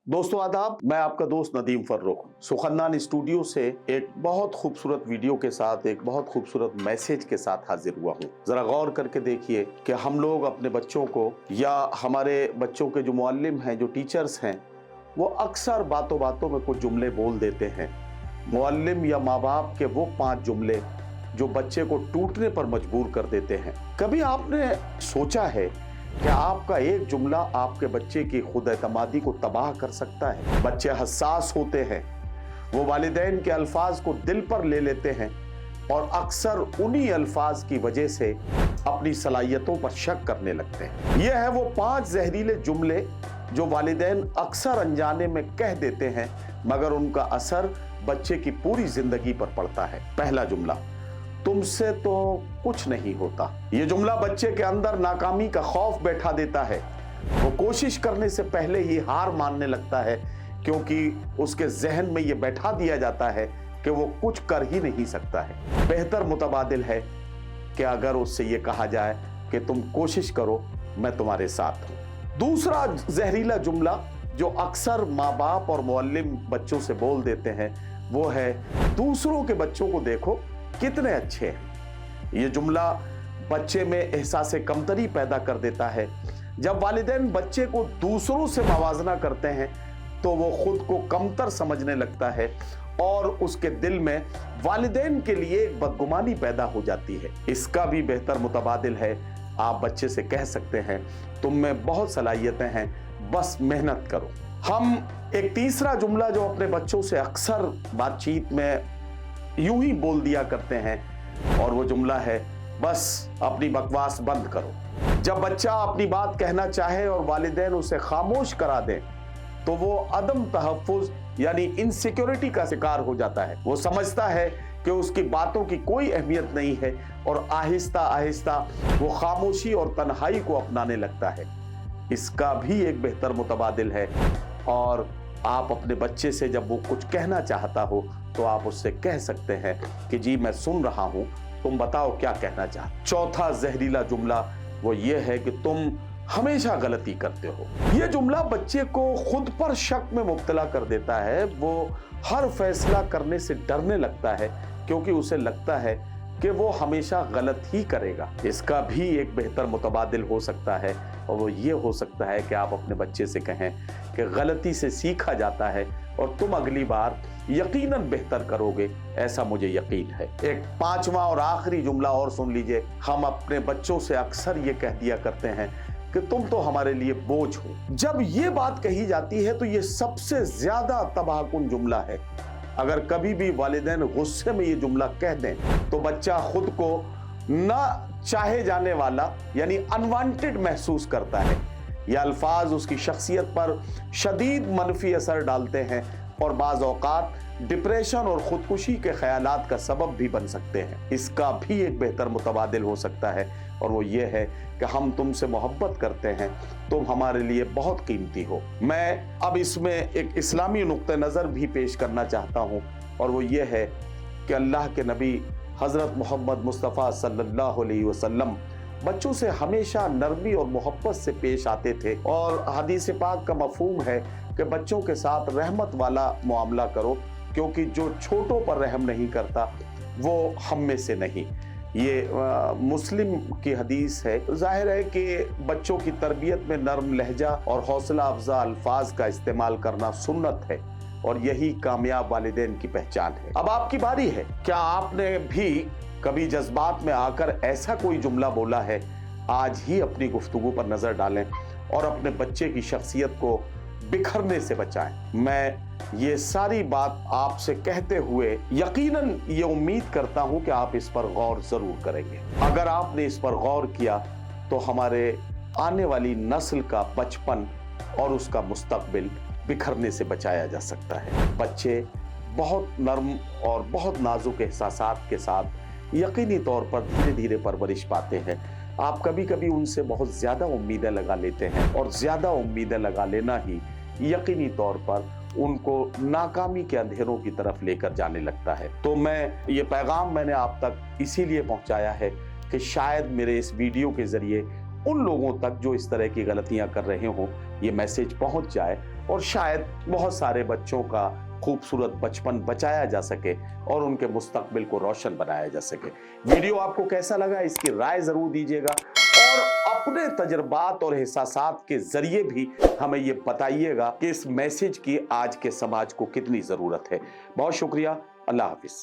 दोस्तों आदाब, मैं आपका दोस्त नदीम फर्रुख सुखन्नान स्टूडियो से एक बहुत खूबसूरत वीडियो के साथ, एक बहुत खूबसूरत मैसेज के साथ हाजिर हुआ हूँ। जरा गौर करके देखिए कि हम लोग अपने बच्चों को या हमारे बच्चों के जो मुअल्लिम हैं, जो टीचर्स हैं, वो अक्सर बातों बातों में कुछ जुमले बोल देते हैं। मुअल्लिम या माँ बाप के वो 5 जुमले जो बच्चे को टूटने पर मजबूर कर देते हैं। कभी आपने सोचा है कि आपका एक जुमला आपके बच्चे की खुद एतमादी को तबाह कर सकता है? बच्चे हसास होते हैं, वो वालिदैन के अल्फाज को दिल पर ले लेते हैं और अक्सर उन्हीं अल्फाज की वजह से अपनी सलाहियतों पर शक करने लगते हैं। यह है वो 5 जहरीले जुमले जो वालिदैन अक्सर अनजाने में कह देते हैं, मगर उनका असर बच्चे की पूरी जिंदगी पर पड़ता है। पहला जुमला, तुमसे तो कुछ नहीं होता। ये जुमला बच्चे के अंदर नाकामी का खौफ बैठा देता है। वो कोशिश करने से पहले ही हार मानने लगता है, क्योंकि उसके जहन में ये बैठा दिया जाता है कि वो कुछ कर ही नहीं सकता है। बेहतर मुतबादिल है कि अगर उससे ये कहा जाए कि तुम कोशिश करो, मैं तुम्हारे साथ हूं। दूसरा जहरीला जुमला जो अक्सर माँ बाप और मुअल्लिम बच्चों से बोल देते हैं, वो है दूसरों के बच्चों को देखो कितने अच्छे हैं। ये जुमला बच्चे में एहसास कमतरी पैदा कर देता है। जब वालिदैन बच्चे को दूसरों से मवाजना करते हैं तो वो खुद को कमतर समझने लगता है और उसके दिल में वालिदैन के लिए एक बदगुमानी पैदा हो जाती है। इसका भी बेहतर मुतबादिल है, आप बच्चे से कह सकते हैं तुम में बहुत सलाहियतें हैं, बस मेहनत करो। हम एक तीसरा जुमला जो अपने बच्चों से अक्सर बातचीत में यूं ही बोल दिया करते हैं, और वो जुमला है, बस अपनी बकवास बंद करो। जब बच्चा अपनी बात कहना चाहे और वालिदैन उसे खामोश करा दें तो वो अदम तहफ़्फ़ुज़ यानी इनसिक्योरिटी का शिकार हो जाता है। वो समझता है कि उसकी बातों की कोई अहमियत नहीं है और आहिस्ता आहिस्ता वो खामोशी और तन्हाई को अपनाने लगता है। इसका भी एक बेहतर मुतबादिल है, और आप अपने बच्चे से जब वो कुछ कहना चाहता हो तो आप उससे कह सकते हैं कि जी मैं सुन रहा हूं, तुम बताओ क्या कहना चाहते। चौथा जहरीला जुमला वो ये है कि तुम हमेशा गलती करते हो। ये जुमला बच्चे को खुद पर शक में मुब्तला कर देता है। वो हर फैसला करने से डरने लगता है, क्योंकि उसे लगता है कि वो हमेशा गलत ही करेगा। इसका भी एक बेहतर मुतबादिल हो सकता है, और वो ये हो सकता है कि आप अपने बच्चे से कहें कि गलती से सीखा जाता है और तुम अगली बार यकीनन बेहतर करोगे, ऐसा मुझे यकीन है। एक 5वां और आखिरी जुमला और सुन लीजिए। हम अपने बच्चों से अक्सर ये कह दिया करते हैं कि तुम तो हमारे लिए बोझ हो। जब ये बात कही जाती है तो ये सबसे ज्यादा तबाहकुन जुमला है। अगर कभी भी वालिदैन गुस्से में ये जुमला कह दें तो बच्चा खुद को ना चाहे जाने वाला यानी अनवांटेड महसूस करता है। ये अल्फाज उसकी शख्सियत पर शदीद मनफी असर डालते हैं और बाज़ औक़ात डिप्रेशन और ख़ुदकुशी के ख़यालात का सबब भी बन सकते हैं। इसका भी एक बेहतर मुतबादिल हो सकता है, और वो ये है कि हम तुमसे मोहब्बत करते हैं, तुम हमारे लिए बहुत कीमती हो। मैं अब इसमें एक इस्लामी नुक्ते नज़र भी पेश करना चाहता हूँ, और वो ये है कि अल्लाह के नबी हज़रत मोहम्मद मुस्तफ़ा सल्लल्लाहु अलैहि वसल्लम बच्चों से हमेशा नरमी और मोहब्बत से पेश आते थे, और हदीस पाक का मफ़हूम है कि बच्चों के साथ रहमत वाला मुआमला करो, क्योंकि जो छोटों पर रहम नहीं करता वो हम में से नहीं। ये मुस्लिम की हदीस है। जाहिर है कि बच्चों की तरबियत में नरम लहजा और हौसला अफजा अल्फाज का इस्तेमाल करना सुन्नत है, और यही कामयाब वालिदैन की पहचान है। अब आपकी बारी है, क्या आपने भी कभी जज्बात में आकर ऐसा कोई जुमला बोला है? आज ही अपनी गुफ्तगू पर नजर डालें और अपने बच्चे की शख्सियत को बिखरने से बचाएं। मैं ये सारी बात आपसे कहते हुए यकीनन ये उम्मीद करता हूं कि आप इस पर गौर जरूर करेंगे। अगर आपने इस पर गौर किया तो हमारे आने वाली नस्ल का बचपन और उसका मुस्तकबिल बिखरने से बचाया जा सकता है। बच्चे बहुत नर्म और बहुत नाजुक एहसासात के साथ यकीनी तौर पर धीरे धीरे परवरिश पाते हैं। आप कभी कभी उनसे बहुत ज़्यादा उम्मीदें लगा लेते हैं, और ज़्यादा उम्मीदें लगा लेना ही यकीनी तौर पर उनको नाकामी के अंधेरों की तरफ लेकर जाने लगता है। तो ये पैगाम मैंने आप तक इसीलिए पहुंचाया है कि शायद मेरे इस वीडियो के ज़रिए उन लोगों तक जो इस तरह की गलतियां कर रहे हों ये मैसेज पहुंच जाए, और शायद बहुत सारे बच्चों का खूबसूरत बचपन बचाया जा सके और उनके मुस्तकबिल को रोशन बनाया जा सके। वीडियो आपको कैसा लगा इसकी राय जरूर दीजिएगा और अपने तजुर्बात और एहसासात के जरिए भी हमें ये बताइएगा कि इस मैसेज की आज के समाज को कितनी जरूरत है। बहुत शुक्रिया। अल्लाह हाफिज।